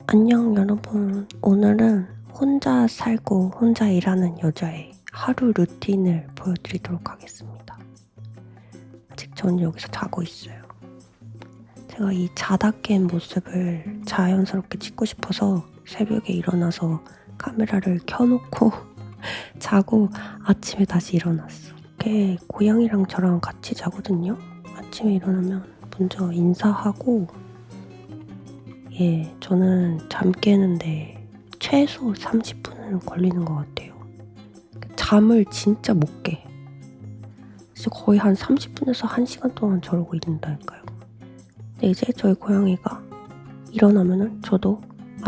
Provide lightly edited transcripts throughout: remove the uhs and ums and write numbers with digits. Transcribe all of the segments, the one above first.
안녕 여러분. 오늘은 혼자 살고 혼자 일하는 여자의 하루 루틴을 보여드리도록 하겠습니다. 아직 전 여기서 자고 있어요. 제가 이 자다 깬 모습을 자연스럽게 찍고 싶어서 새벽에 일어나서 카메라를 켜놓고 자고 아침에 다시 일어났어. 이렇게 고양이랑 저랑 같이 자거든요. 아침에 일어나면 먼저 인사하고 저는 잠 깨는데 최소 30분은 걸리는 것 같아요. 잠을 진짜 못 깨. 진짜 거의 한 30분에서 1시간 동안 저러고 있는다니까요. 근데 이제 저희 고양이가 일어나면은 저도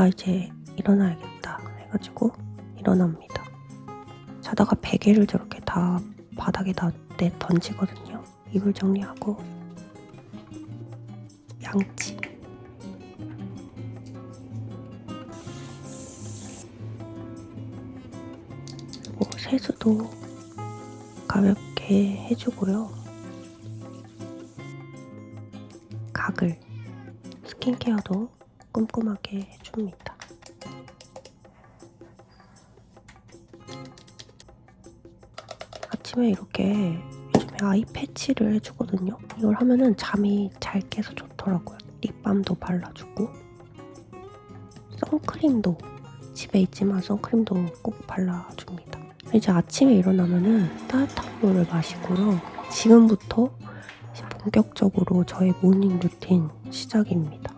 이제 일어나야겠다 해가지고 일어납니다. 자다가 베개를 저렇게 다 바닥에다 던지거든요. 이불 정리하고 양치. 세수도 가볍게 해주고요. 가글, 스킨케어도 꼼꼼하게 해줍니다. 아침에 이렇게 요즘에 아이 패치를 해주거든요. 이걸 하면은 잠이 잘 깨서 좋더라고요. 립밤도 발라주고 선크림도 집에 있지만 선크림도 꼭 발라줍니다. 이제 아침에 일어나면은 따뜻한 물을 마시고요. 지금부터 이제 본격적으로 저의 모닝 루틴 시작입니다.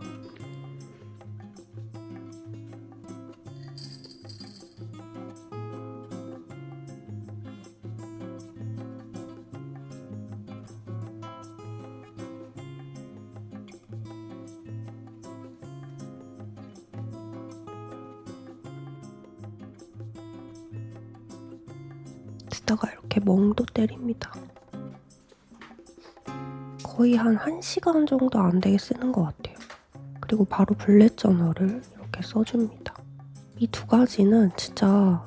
쓰다가 이렇게 멍도 때립니다. 거의 한 1시간 정도 안 되게 쓰는 것 같아요. 그리고 바로 블랙 저널을 이렇게 써줍니다. 이 두 가지는 진짜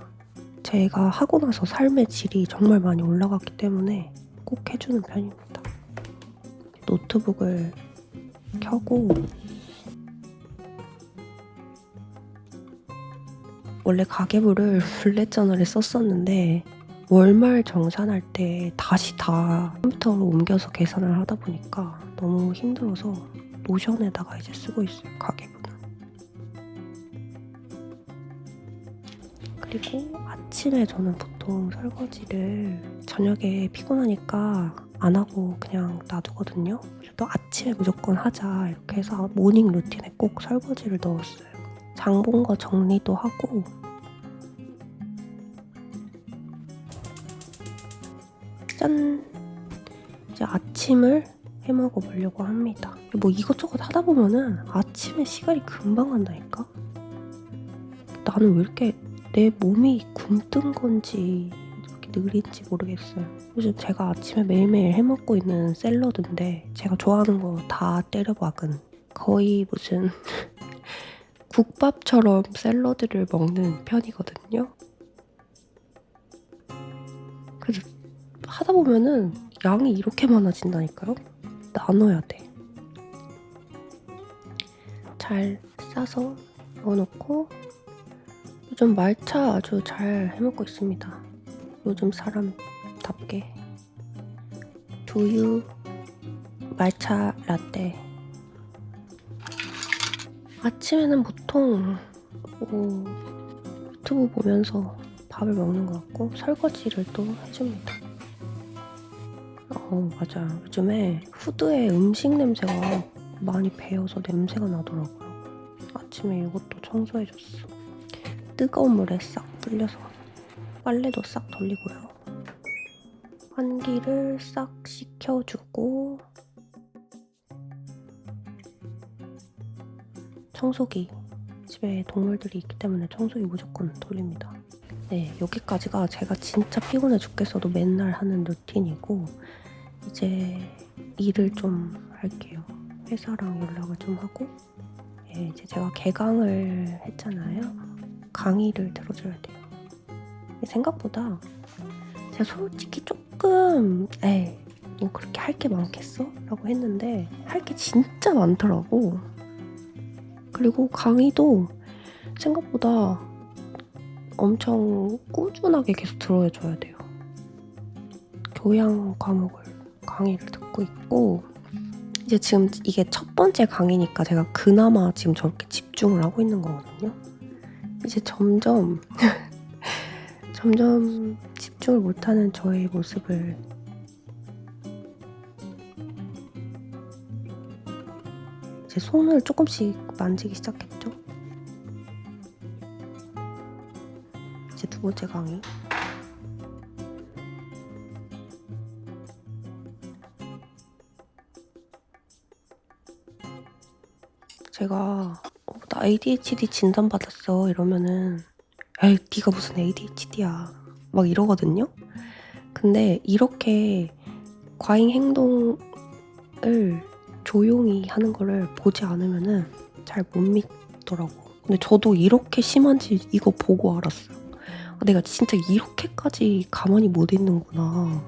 제가 하고 나서 삶의 질이 정말 많이 올라갔기 때문에 꼭 해주는 편입니다. 노트북을 켜고 원래 가계부를 블랙 저널에 썼었는데 월말 정산할 때 다시 다 컴퓨터로 옮겨서 계산을 하다 보니까 너무 힘들어서 노션에다가 이제 쓰고 있어요, 가계부는. 그리고 아침에 저는 보통 설거지를 저녁에 피곤하니까 안 하고 그냥 놔두거든요. 그래도 아침에 무조건 하자 이렇게 해서 모닝 루틴에 꼭 설거지를 넣었어요. 장 본 거 정리도 하고 짠! 이제 아침을 해 먹어보려고 합니다. 뭐 이것저것 하다 보면은 아침에 시간이 금방 간다니까? 나는 왜 이렇게 내 몸이 굼뜬 건지 이렇게 느린지 모르겠어요. 요즘 제가 아침에 매일매일 해 먹고 있는 샐러드인데 제가 좋아하는 거 다 때려박은 거의 무슨 국밥처럼 샐러드를 먹는 편이거든요. 그래서 하다 보면은 양이 이렇게 많아진다니까요? 나눠야 돼. 잘 싸서 넣어놓고 요즘 말차 아주 잘 해먹고 있습니다. 요즘 사람답게 두유 말차 라떼. 아침에는 보통 유튜브 보면서 밥을 먹는 것 같고 설거지를 또 해줍니다. 맞아. 요즘에 후드에 음식 냄새가 많이 배어서 냄새가 나더라고요. 아침에 이것도 청소해줬어. 뜨거운 물에 싹 불려서 빨래도 싹 돌리고요. 환기를 싹 시켜주고 청소기. 집에 동물들이 있기 때문에 청소기 무조건 돌립니다. 네, 여기까지가 제가 진짜 피곤해 죽겠어도 맨날 하는 루틴이고 이제 일을 좀 할게요. 회사랑 연락을 좀 하고 이제 제가 개강을 했잖아요. 강의를 들어줘야 돼요. 생각보다 제가 솔직히 조금 뭐 그렇게 할 게 많겠어? 라고 했는데 할 게 진짜 많더라고. 그리고 강의도 생각보다 엄청 꾸준하게 계속 들어줘야 돼요. 교양 과목을 강의를 듣고 있고, 이제 지금 이게 첫 번째 강의니까 제가 그나마 지금 저렇게 집중을 하고 있는 거거든요. 이제 점점 집중을 못하는 저의 모습을 제 손을 조금씩 만지기 시작했죠. 이제 두 번째 강의. 제가 나 ADHD 진단받았어 이러면은 에이 네가 무슨 ADHD야 막 이러거든요. 근데 이렇게 과잉 행동을 조용히 하는 거를 보지 않으면은 잘 못 믿더라고. 근데 저도 이렇게 심한지 이거 보고 알았어요. 내가 진짜 이렇게까지 가만히 못 있는구나.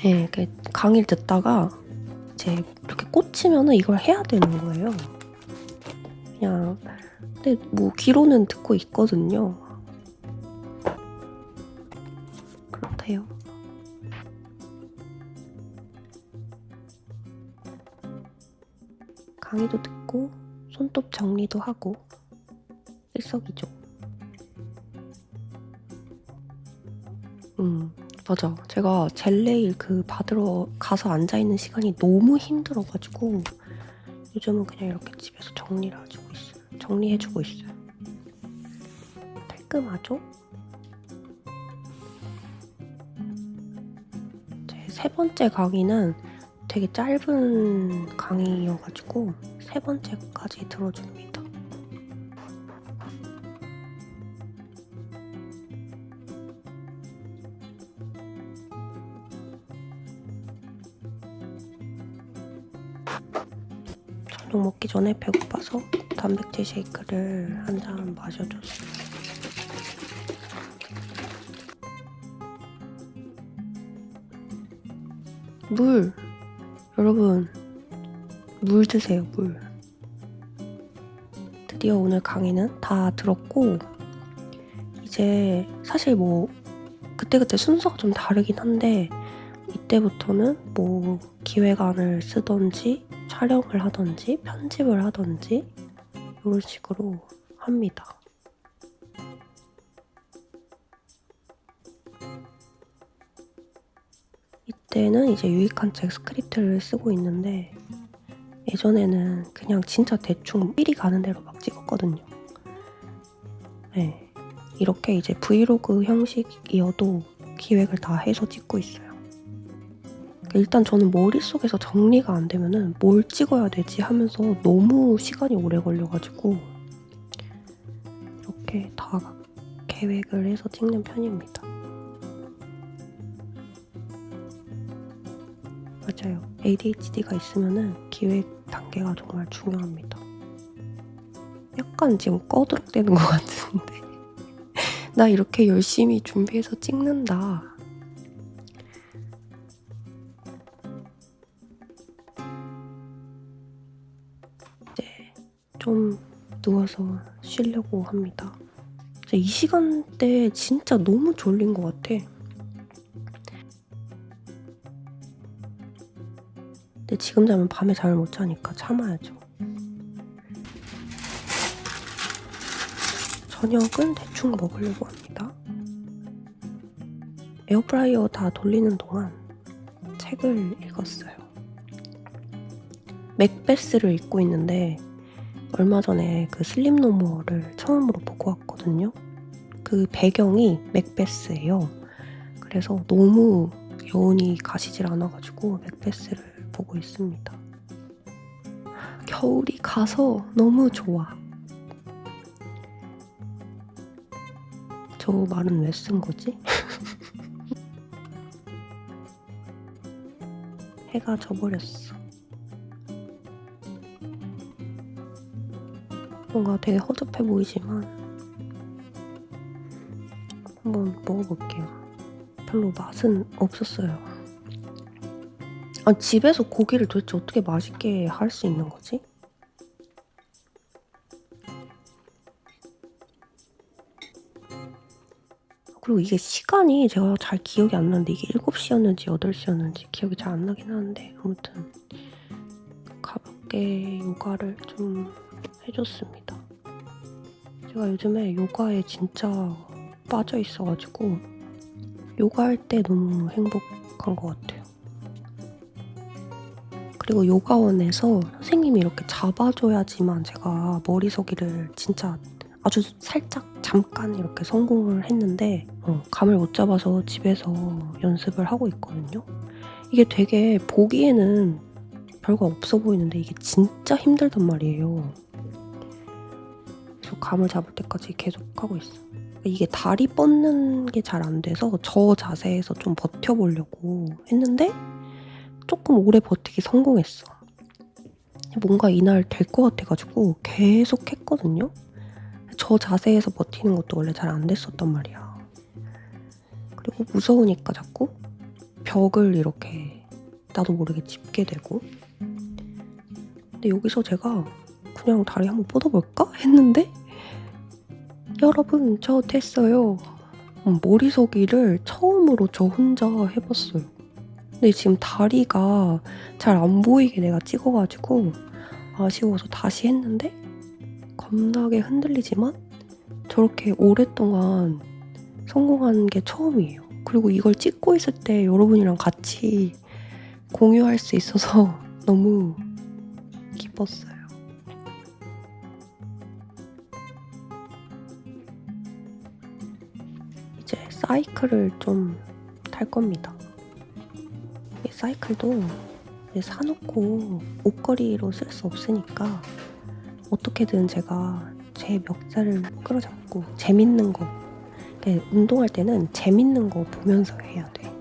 네, 강의를 듣다가 이제 이렇게 꽂히면은 이걸 해야 되는 거예요. 그냥 근데 뭐 귀로는 듣고 있거든요. 그렇대요. 강의도 듣고 손톱 정리도 하고 일석이조. 맞아. 제가 젤네일 받으러 가서 앉아있는 시간이 너무 힘들어가지고 요즘은 그냥 이렇게 집에서 정리해주고 있어요. 깔끔하죠? 제 세 번째 강의는 되게 짧은 강의여가지고 세 번째까지 들어줍니다. 저녁 먹기 전에 배고파서 단백질 쉐이크를 한 잔 마셔줬어요. 물! 여러분, 물 드세요, 물. 드디어 오늘 강의는 다 들었고, 이제 사실 뭐 그때그때 순서가 좀 다르긴 한데 이때부터는 뭐 기획안을 쓰던지 촬영을 하던지 편집을 하던지 이런 식으로 합니다. 이때는 이제 유익한 책 스크립트를 쓰고 있는데 예전에는 그냥 진짜 대충 삘이 가는 대로 막 찍었거든요. 네, 이렇게 이제 브이로그 형식이어도 기획을 다 해서 찍고 있어요. 일단 저는 머릿속에서 정리가 안 되면은 뭘 찍어야 되지 하면서 너무 시간이 오래 걸려가지고 이렇게 다 계획을 해서 찍는 편입니다. 맞아요. ADHD가 있으면은 기획 단계가 정말 중요합니다. 약간 지금 꺼드럭대는 것 같은데 나 이렇게 열심히 준비해서 찍는다. 이제 좀 누워서 쉬려고 합니다. 이 시간대 진짜 너무 졸린 것 같아. 근데 지금 자면 밤에 잠을 못 자니까 참아야죠. 저녁은 대충 먹으려고 합니다. 에어프라이어 다 돌리는 동안 책을 읽었어요. 맥베스를 읽고 있는데 얼마 전에 슬립 노모어를 처음으로 보고 왔거든요. 그 배경이 맥베스예요. 그래서 너무 여운이 가시질 않아가지고 맥베스를 보고 있습니다. 겨울이 가서 너무 좋아. 저 말은 왜 쓴 거지? 해가 져버렸어. 뭔가 되게 허접해 보이지만 한번 먹어볼게요. 별로 맛은 없었어요. 아, 집에서 고기를 도대체 어떻게 맛있게 할 수 있는 거지? 그리고 이게 시간이 제가 잘 기억이 안 나는데 이게 7시였는지 8시였는지 기억이 잘 안 나긴 하는데 아무튼 가볍게 요가를 좀 해줬습니다. 제가 요즘에 요가에 진짜 빠져 있어가지고 요가할 때 너무 행복한 것 같아요. 그리고 요가원에서 선생님이 이렇게 잡아줘야지만 제가 머리서기를 진짜 아주 살짝 잠깐 이렇게 성공을 했는데 감을 못 잡아서 집에서 연습을 하고 있거든요. 이게 되게 보기에는 별거 없어 보이는데 이게 진짜 힘들단 말이에요. 그래서 감을 잡을 때까지 계속 하고 있어요. 이게 다리 뻗는 게 잘 안 돼서 저 자세에서 좀 버텨보려고 했는데 조금 오래 버티기 성공했어. 뭔가 이날 될 것 같아가지고 계속 했거든요. 저 자세에서 버티는 것도 원래 잘 안 됐었단 말이야. 그리고 무서우니까 자꾸 벽을 이렇게 나도 모르게 짚게 되고. 근데 여기서 제가 그냥 다리 한번 뻗어볼까? 했는데 여러분 저 됐어요. 머리서기를 처음으로 저 혼자 해봤어요. 근데 지금 다리가 잘 안 보이게 내가 찍어가지고 아쉬워서 다시 했는데 겁나게 흔들리지만 저렇게 오랫동안 성공한 게 처음이에요. 그리고 이걸 찍고 있을 때 여러분이랑 같이 공유할 수 있어서 너무 기뻤어요. 이제 사이클을 좀 탈 겁니다. 이 사이클도 사놓고 옷걸이로 쓸 수 없으니까 어떻게든 제가 제 멱살을 끌어잡고 재밌는 거, 운동할 때는 재밌는 거 보면서 해야 돼.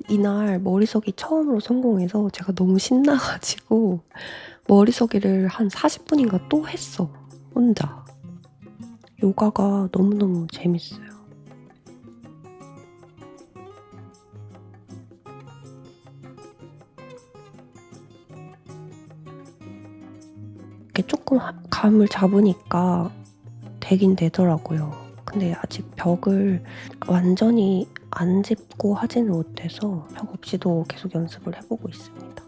이날 머리서기 처음으로 성공해서 제가 너무 신나가지고 머리서기를 한 40분인가 또 했어. 혼자. 요가가 너무너무 재밌어요. 이렇게 조금 감을 잡으니까 되긴 되더라고요. 근데 아직 벽을 완전히 안 짚고 하지는 못해서 벽 없이도 계속 연습을 해보고 있습니다.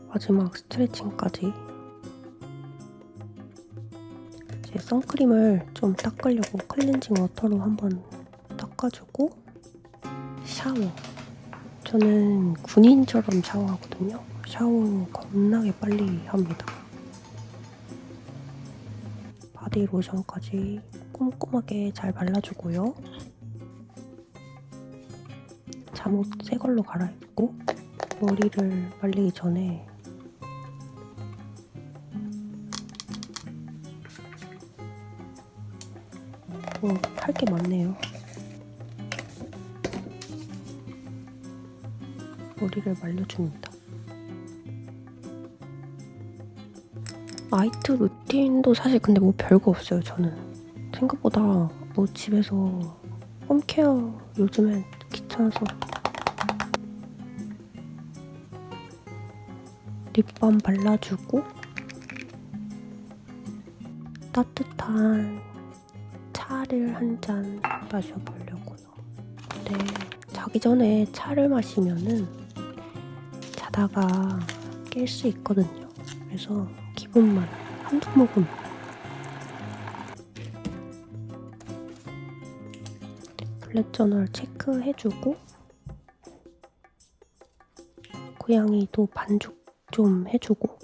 마지막 스트레칭까지. 이제 선크림을 좀 닦으려고 클렌징 워터로 한번 닦아주고 샤워. 저는 군인처럼 샤워하거든요. 샤워 겁나게 빨리 합니다. 바디 로션까지 꼼꼼하게 잘 발라주고요. 잠옷 새 걸로 갈아입고 머리를 말리기 전에 할 게 많네요. 머리를 말려줍니다. 나이트 루틴도 사실 근데 뭐 별거 없어요. 저는 생각보다 뭐 집에서 홈케어 요즘엔 귀찮아서 립밤 발라주고 따뜻한 차를 한 잔 마셔보려고요. 근데 자기 전에 차를 마시면은 자다가 깰 수 있거든요. 그래서 기분만 한두 모금. 블랙 저널 체크해주고 고양이도 반죽 좀 해주고.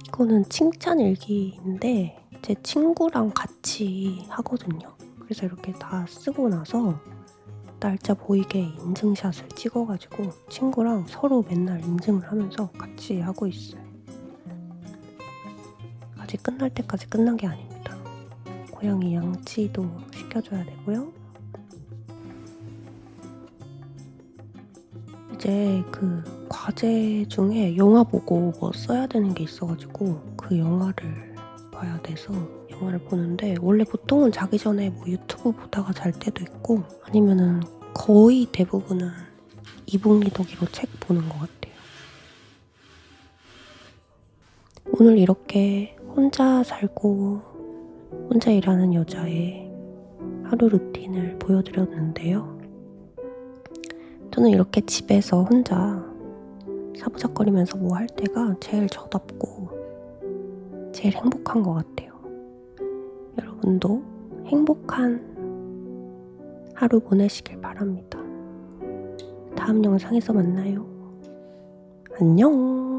이거는 칭찬 일기인데 제 친구랑 같이 하거든요. 그래서 이렇게 다 쓰고 나서 날짜 보이게 인증샷을 찍어가지고 친구랑 서로 맨날 인증을 하면서 같이 하고 있어요. 아직 끝날 때까지 끝난 게 아닙니다. 고양이 양치도 시켜줘야 되고요. 이제 그 과제 중에 영화 보고 뭐 써야 되는 게 있어가지고 그 영화를 봐야 돼서 영화를 보는데, 원래 보통은 자기 전에 뭐 유튜브 보다가 잘 때도 있고 아니면은 거의 대부분은 이북 리더기로 책 보는 것 같아요. 오늘 이렇게 혼자 살고 혼자 일하는 여자의 하루 루틴을 보여드렸는데요. 저는 이렇게 집에서 혼자 사부작거리면서 뭐 할 때가 제일 저답고 제일 행복한 것 같아요. 여러분도 행복한 하루 보내시길 바랍니다. 다음 영상에서 만나요. 안녕.